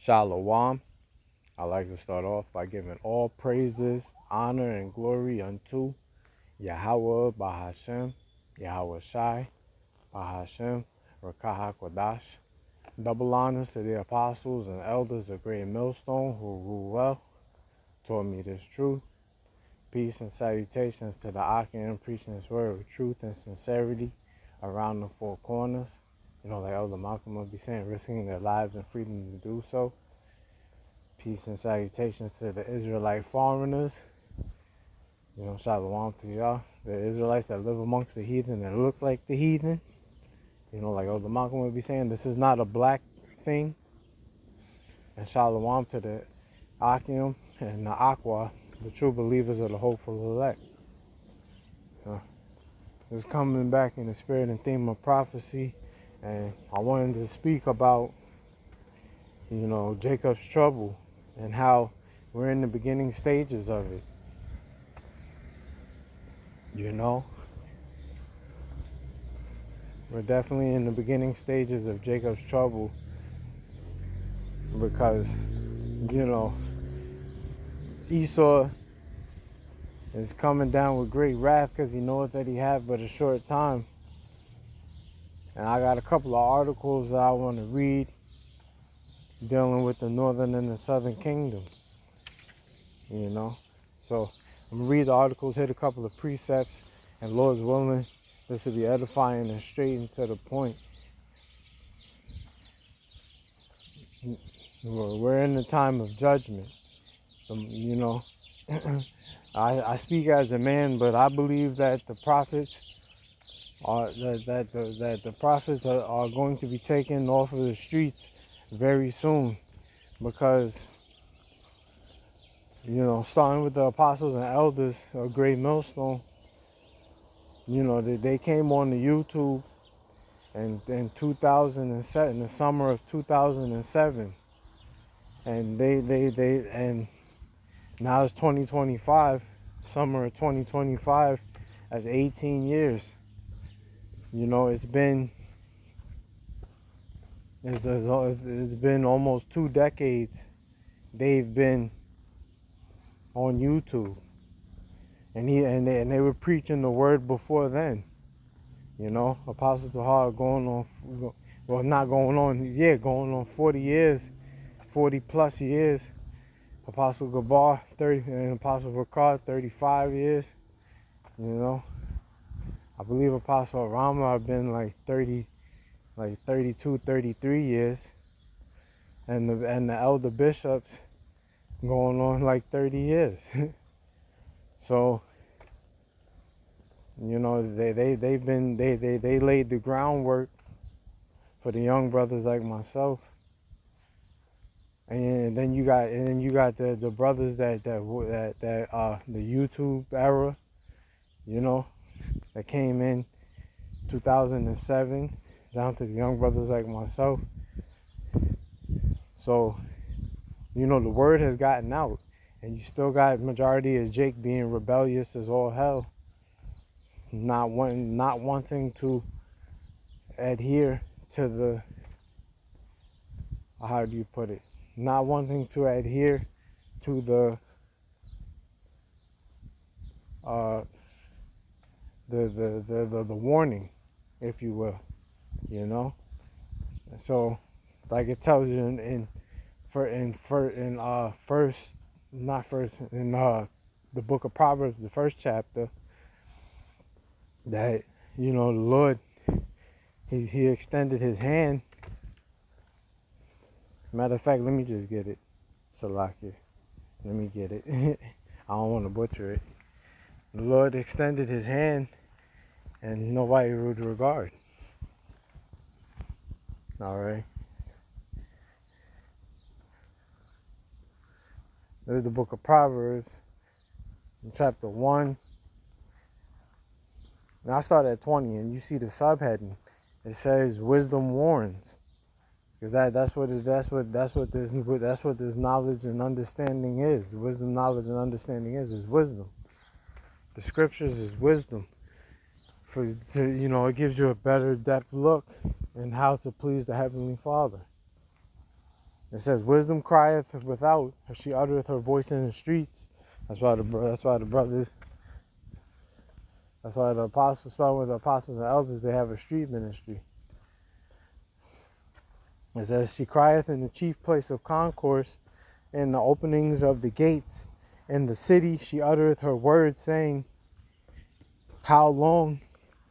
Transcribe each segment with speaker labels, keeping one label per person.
Speaker 1: Shalom. I like to start off by giving all praises, honor, and glory unto Yahweh Bahashem, Yahweh Shai, Bahashem, Rakah HaKodash. Double honors to the apostles and elders of Great Millstone who rule well, taught me this truth. Peace and salutations to the Akim preaching this word with truth and sincerity around the four corners. You know, like Elder Malcolm will be saying, risking their lives and freedom to do so. Peace and salutations to the Israelite foreigners. You know, shalom to y'all. The Israelites that live amongst the heathen and look like the heathen. You know, like Elder Malcolm would be saying, this is not a black thing. And shalom to the Akim and the Aqua, the true believers of the hopeful elect. Just coming back in the spirit and theme of prophecy. And I wanted to speak about, you know, Jacob's trouble and how we're in the beginning stages of it. You know, we're definitely in the beginning stages of Jacob's trouble because, you know, Esau is coming down with great wrath because he knows that he have but a short time. And I got a couple of articles that I want to read dealing with the northern and the southern kingdom, you know. So I'm going to read the articles, hit a couple of precepts, and Lord's willing, this will be edifying and straight and to the point. We're in the time of judgment, you know. I speak as a man, but I believe that the prophets are that the prophets are going to be taken off of the streets very soon, because, you know, starting with the apostles and elders of Great Millstone, you know, they came on the YouTube and in 2007, in the summer of 2007, and and now it's 2025, summer of 2025, that's 18 years. You know, it's been almost 2 decades they've been on YouTube, and they were preaching the word before then. You know, Apostle Tahar going on 40 years, 40 plus years. Apostle Gabar 30, and Apostle Ricard 35 years. You know, I believe Apostle Rama have been like 32, 33 years, and the elder bishops going on like 30 years. So, you know, they laid the groundwork for the young brothers like myself. And then you got the brothers that the YouTube era, you know, that came in 2007, down to the young brothers like myself. So, you know, the word has gotten out, and you still got majority of Jake being rebellious as all hell, not wanting to adhere to the, how do you put it? Not wanting to adhere to the warning, if you will, you know. So, like it tells you in the book of Proverbs, the first chapter, that, you know, the Lord, he extended his hand. Matter of fact, let me just get it. Salakia. Let me get it. I don't want to butcher it. The Lord extended his hand and nobody would regard. Alright. This is the book of Proverbs, in chapter 1. Now I start at 20, and you see the subheading. It says wisdom warns. Because that's what this knowledge and understanding is. Wisdom, knowledge, and understanding is wisdom. The scriptures is wisdom. You know, it gives you a better depth look in how to please the Heavenly Father. It says, wisdom crieth without, she uttereth her voice in the streets. That's why the brothers, that's why the apostles, starting with the apostles and elders, they have a street ministry. It says, she crieth in the chief place of concourse, in the openings of the gates. In the city she uttereth her words, saying, how long,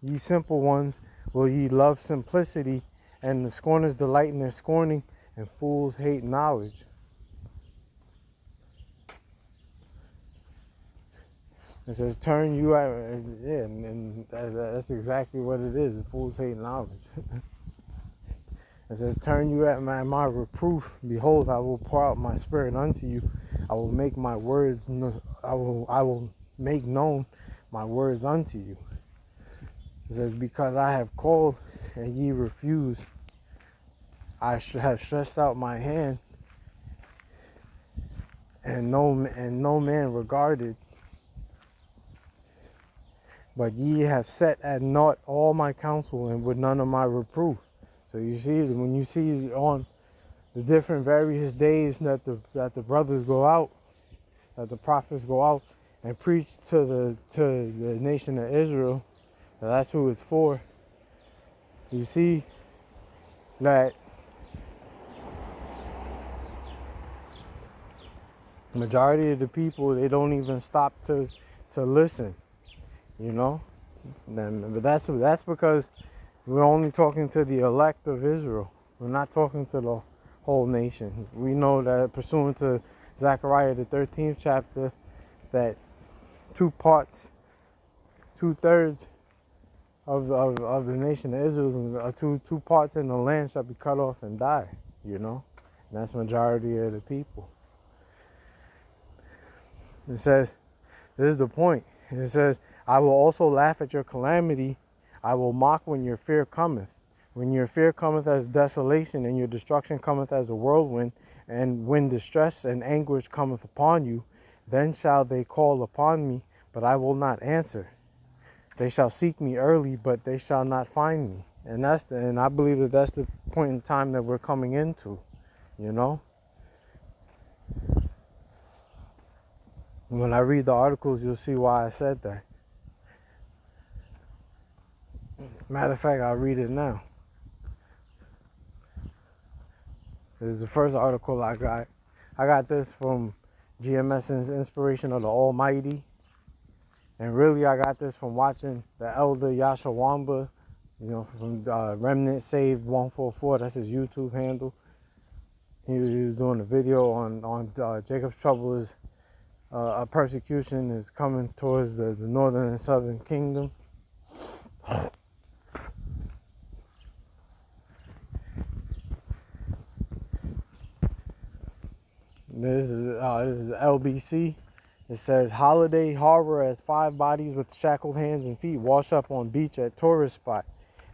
Speaker 1: ye simple ones, will ye love simplicity? And the scorners delight in their scorning, and fools hate knowledge. It says, turn you out, yeah, and that's exactly what it is. The fools hate knowledge. It says, turn you at my reproof. Behold, I will pour out my spirit unto you. I will make my words, I will make known my words unto you. It says, because I have called and ye refuse, I have stretched out my hand, and no man regarded. But ye have set at naught all my counsel, and with none of my reproof. So you see, when you see on the different various days that the brothers go out, that the prophets go out and preach to the nation of Israel, that's who it's for. You see that majority of the people, they don't even stop to listen, you know. But that's because we're only talking to the elect of Israel. We're not talking to the whole nation. We know that pursuant to Zechariah the 13th chapter, that 2/3 of the nation of Israel, two parts in the land shall be cut off and die. You know, and that's majority of the people. It says, this is the point. It says, I will also laugh at your calamity. I will mock when your fear cometh. When your fear cometh as desolation, and your destruction cometh as a whirlwind, and when distress and anguish cometh upon you, then shall they call upon me, but I will not answer. They shall seek me early, but they shall not find me. And I believe that that's the point in time that we're coming into, you know. When I read the articles, you'll see why I said that. Matter of fact, I'll read it now. This is the first article I got. I got this from GMS's Inspiration of the Almighty. And really, I got this from watching the elder Yashawamba, you know, from Remnant Saved 144. That's his YouTube handle. He was doing a video on Jacob's troubles. A persecution is coming towards the northern and southern kingdom. This is LBC. It says, holiday horror as 5 bodies with shackled hands and feet wash up on beach at tourist spot.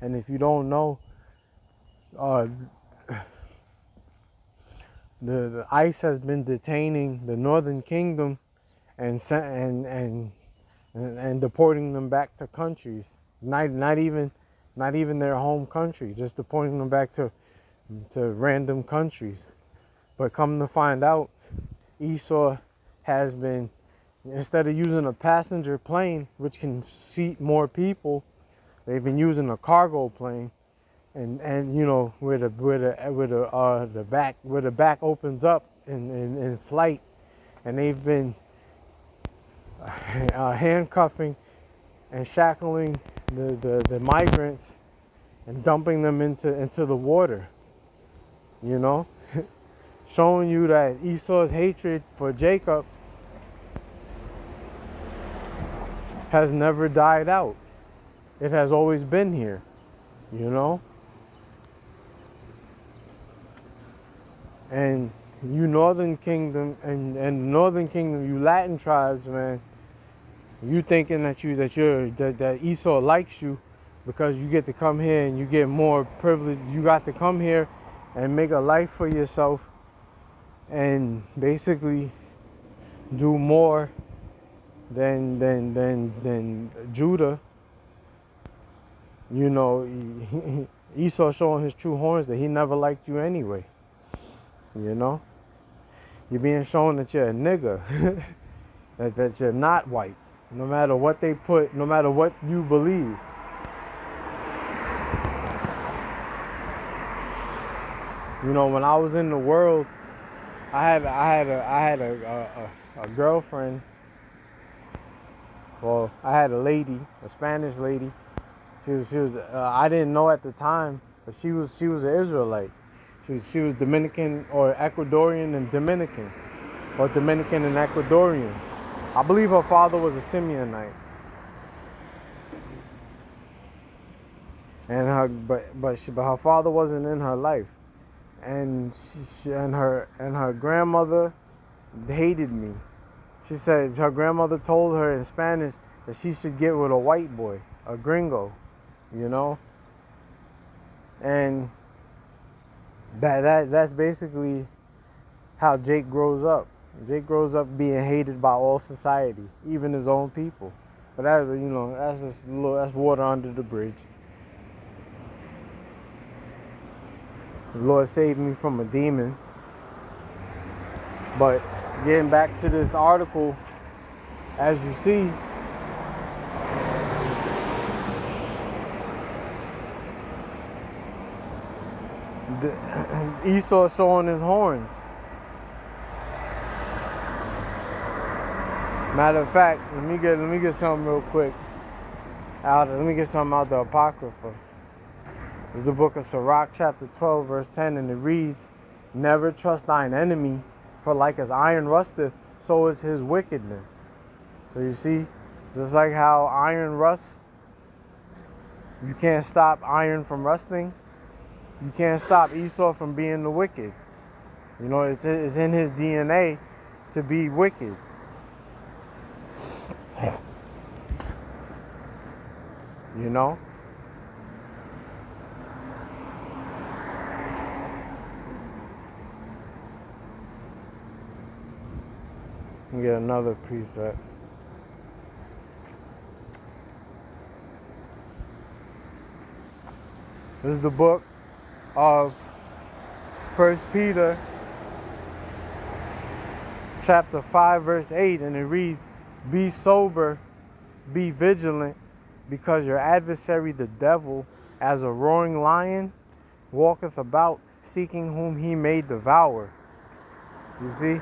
Speaker 1: And if you don't know, the ICE has been detaining the northern kingdom and deporting them back to countries, not even their home country, just deporting them back to random countries. But come to find out, Esau has been, instead of using a passenger plane which can seat more people, they've been using a cargo plane, and you know, where the back opens up in flight, and they've been handcuffing and shackling the migrants and dumping them into the water, you know. Showing you that Esau's hatred for Jacob has never died out. It has always been here, you know. And you Northern Kingdom and Northern Kingdom, you Latin tribes, man, you thinking that Esau likes you because you get to come here and you get more privilege. You got to come here and make a life for yourself and basically do more than Judah. You know, Esau showing his true horns that he never liked you anyway. You know, you're being shown that you're a nigga, that you're not white, no matter what they put, no matter what you believe. You know, when I was in the world, I had a girlfriend. Well, I had a lady, a Spanish lady. She was. I didn't know at the time, but she was an Israelite. She was Dominican or Ecuadorian and Dominican, or Dominican and Ecuadorian. I believe her father was a Simeonite, and her father wasn't in her life, and her grandmother hated me. She said her grandmother told her in Spanish that she should get with a white boy, a gringo, you know, and that's basically how Jake grows up. Jake grows up being hated by all society, even his own people. But that's just that's water under the bridge. The Lord saved me from a demon. But getting back to this article, as you see, Esau showing his horns. Matter of fact, let me get something real quick. Let me get something out the Apocrypha. It's the book of Sirach, chapter 12, verse 10, and it reads, "Never trust thine enemy, for like as iron rusteth, so is his wickedness." So you see, just like how iron rusts, you can't stop iron from rusting. You can't stop Esau from being the wicked. You know, it's in his DNA to be wicked. You know? Let me get another precept. This is the book of 1 Peter chapter 5 verse 8, and it reads, "Be sober, be vigilant, because your adversary the devil, as a roaring lion, walketh about, seeking whom he may devour." You see?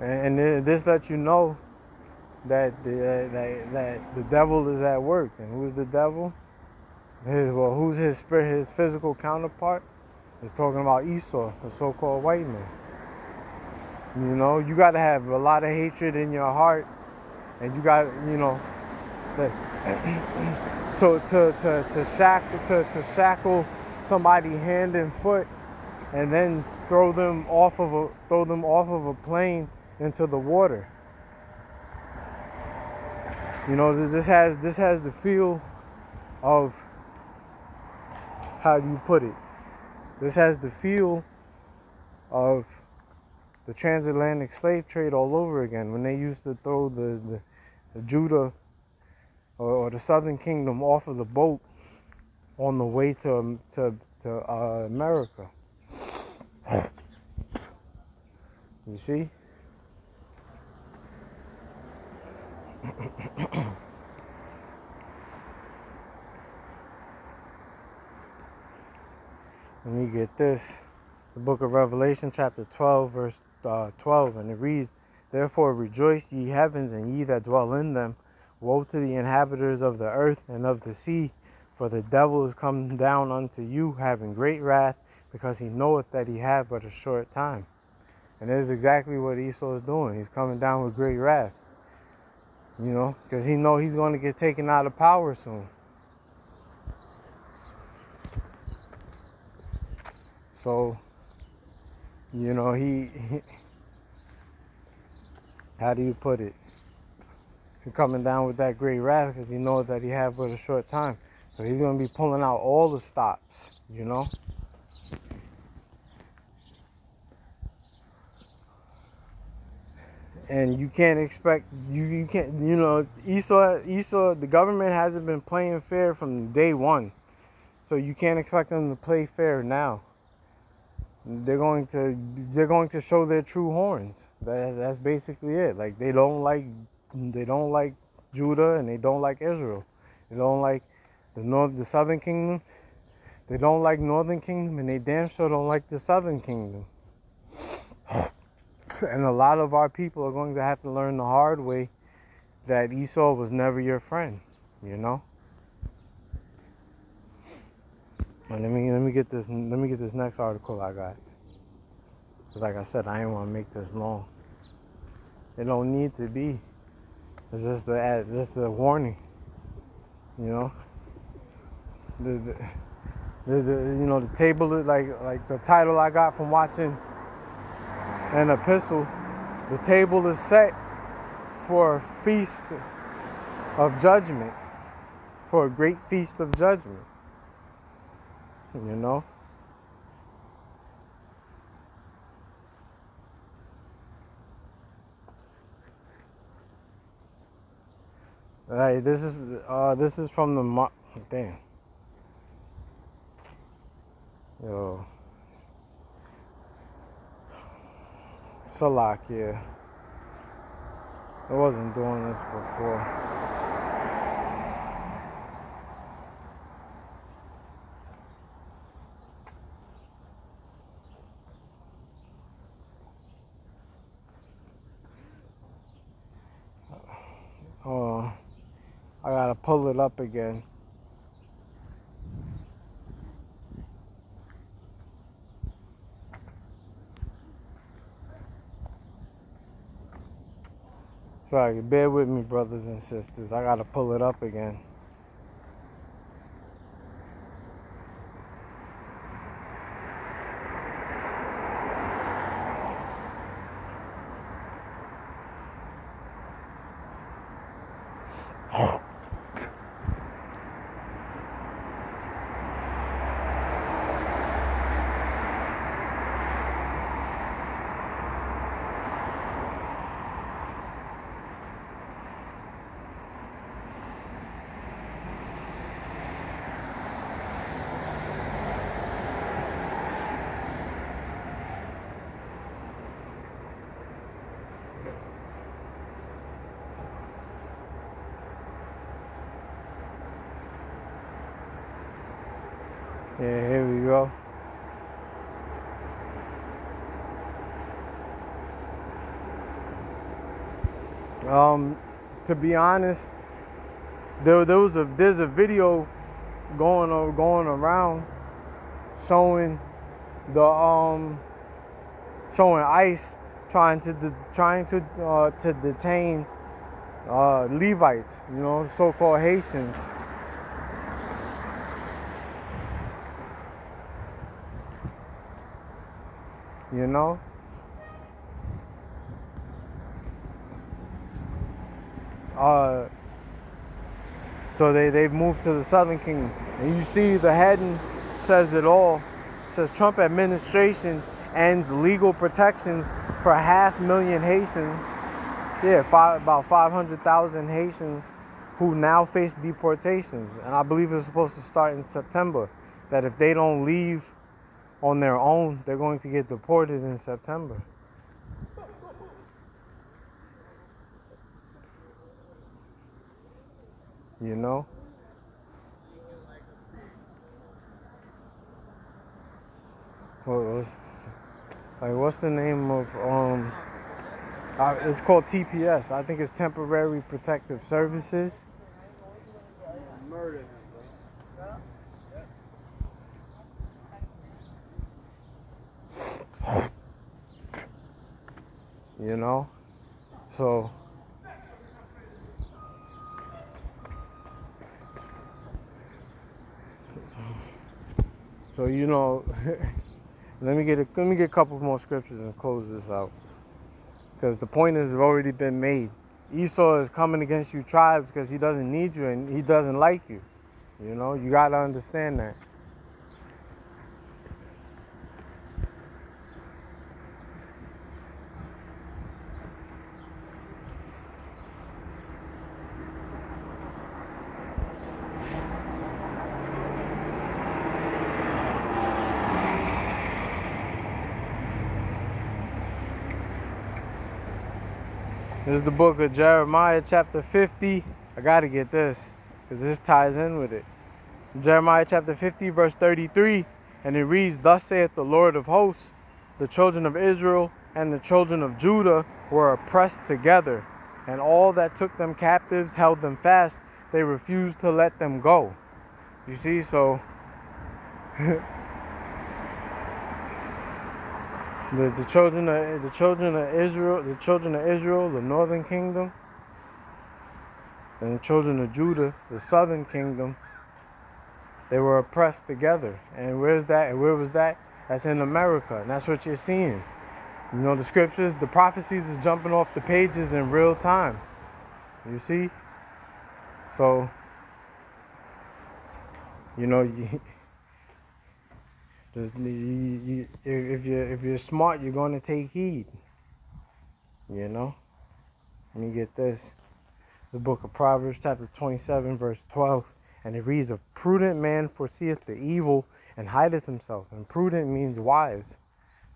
Speaker 1: and this lets you know that the devil is at work. And who's the devil? Who's his spirit, his physical counterpart? It's talking about Esau, the so-called white man. You know, you got to have a lot of hatred in your heart, and you got, to shackle somebody hand and foot, and then throw them off of a plane into the water. You know, this has the feel of, how do you put it? This has the feel of the transatlantic slave trade all over again, when they used to throw the Judah or the Southern Kingdom off of the boat on the way to America. You see? Let me get this. The book of Revelation, chapter 12, verse 12, and it reads, "Therefore rejoice, ye heavens, and ye that dwell in them. Woe to the inhabitants of the earth and of the sea, for the devil is come down unto you, having great wrath, because he knoweth that he hath but a short time." And that is exactly what Esau is doing. He's coming down with great wrath. You know, because he knows he's going to get taken out of power soon. So, you know, he how do you put it? He's coming down with that great wrath because he knows that he has but a short time. So he's going to be pulling out all the stops, you know? And you can't expect, you can't, you know, Esau, the government hasn't been playing fair from day one. So you can't expect them to play fair now. They're going to show their true horns. That's basically it. Like they don't like Judah, and they don't like Israel. They don't like the southern kingdom. They don't like northern kingdom, and they damn sure don't like the southern kingdom. And a lot of our people are going to have to learn the hard way that Esau was never your friend, you know. Let me get this next article I got. Cause like I said, I didn't want to make this long. It don't need to be. It's just a warning, you know. The the table is like the title I got from watching an epistle. The table is set for a feast of judgment, for a great feast of judgment, you know. Right, this is from the damn. Yo, Salakia. I wasn't doing this before. Oh, I gotta pull it up again. Sorry, bear with me, brothers and sisters. I gotta pull it up again. Yeah, here we go. To be honest, there's a video going around showing showing ICE trying to detain Levites, you know, so-called Haitians. You know? So they've moved to the Southern Kingdom. And you see the heading says it all. It says Trump administration ends legal protections for 500,000 Haitians. Yeah, about 500,000 Haitians who now face deportations. And I believe it's supposed to start in September. That if they don't leave on their own, they're going to get deported in September. You know? What's the name of it's called TPS. I think it's Temporary Protective Services. You know? So you know, let me get a couple more scriptures and close this out. Because the point has already been made. Esau is coming against you tribes because he doesn't need you and he doesn't like you. You know, you got to understand that. This is the book of Jeremiah chapter 50. I gotta get this, because this ties in with it. Jeremiah chapter 50 verse 33, and it reads, "Thus saith the Lord of hosts, the children of Israel and the children of Judah were oppressed together, and all that took them captives held them fast. They refused to let them go." You see, so the children of Israel, the northern kingdom, and the children of Judah, the southern kingdom, they were oppressed together. And where's that? And where was that? That's in America, and that's what you're seeing. You know, the scriptures, the prophecies is jumping off the pages in real time. You see? So, you know, if you're smart, you're going to take heed. You know? Let me get this. The book of Proverbs, chapter 27, verse 12. And it reads, "A prudent man foreseeth the evil and hideth himself." And prudent means wise.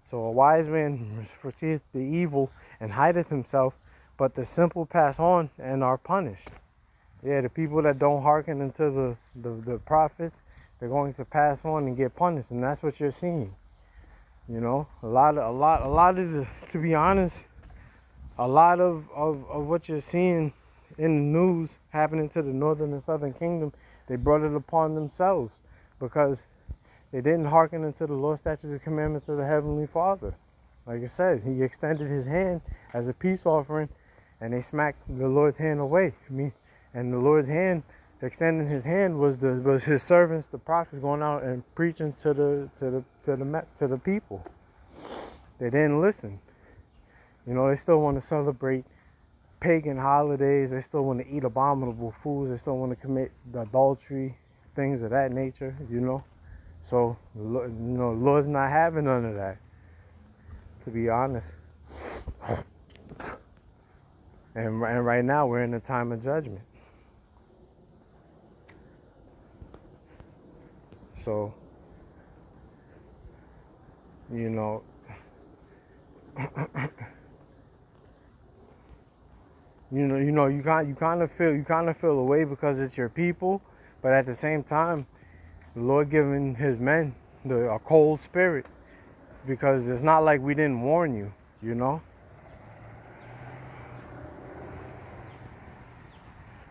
Speaker 1: So a wise man foreseeth the evil and hideth himself, but the simple pass on and are punished. Yeah, the people that don't hearken into the prophets, they're going to pass on and get punished, and that's what you're seeing. You know, a lot of to be honest, a lot of what you're seeing in the news happening to the northern and southern kingdom, they brought it upon themselves because they didn't hearken into the law, statutes, and commandments of the Heavenly Father. Like I said, he extended his hand as a peace offering, and they smacked the Lord's hand away. And the Lord's hand, extending his hand, was his servants, the prophets, going out and preaching to the people. They didn't listen. You know, they still want to celebrate pagan holidays. They still want to eat abominable foods. They still want to commit adultery, things of that nature. You know. So, you know, Lord's not having none of that, to be honest. And right now, we're in a time of judgment. So, you know, you kind of feel away because it's your people, but at the same time, the Lord giving his men a cold spirit, because it's not like we didn't warn you, you know.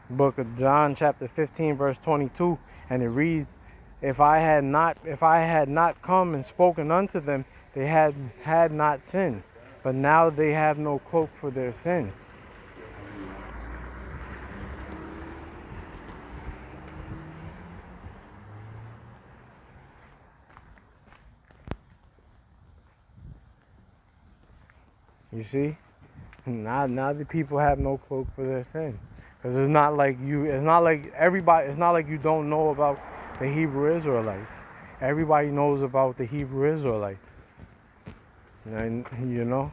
Speaker 1: Book of John chapter 15 verse 22, and it reads, if I had not come and spoken unto them, they had not sinned, but now they have no cloak for their sin. You see? Now the people have no cloak for their sin. Because it's not like you don't know about the Hebrew Israelites. Everybody knows about the Hebrew Israelites. And, you know,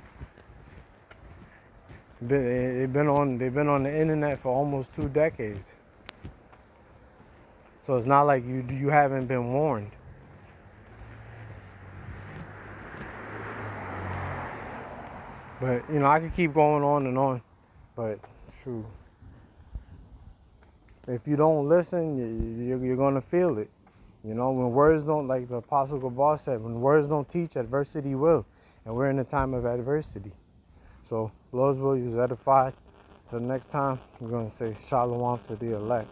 Speaker 1: they've been on the internet for almost 2 decades. So it's not like you haven't been warned. But, you know, I could keep going on and on, but true. If you don't listen, you're going to feel it. You know, when words don't, like the Apostle Gabar said, when words don't teach, adversity will. And we're in a time of adversity. So, Lord's will, you're edified. Till next time, we're going to say shalom to the elect.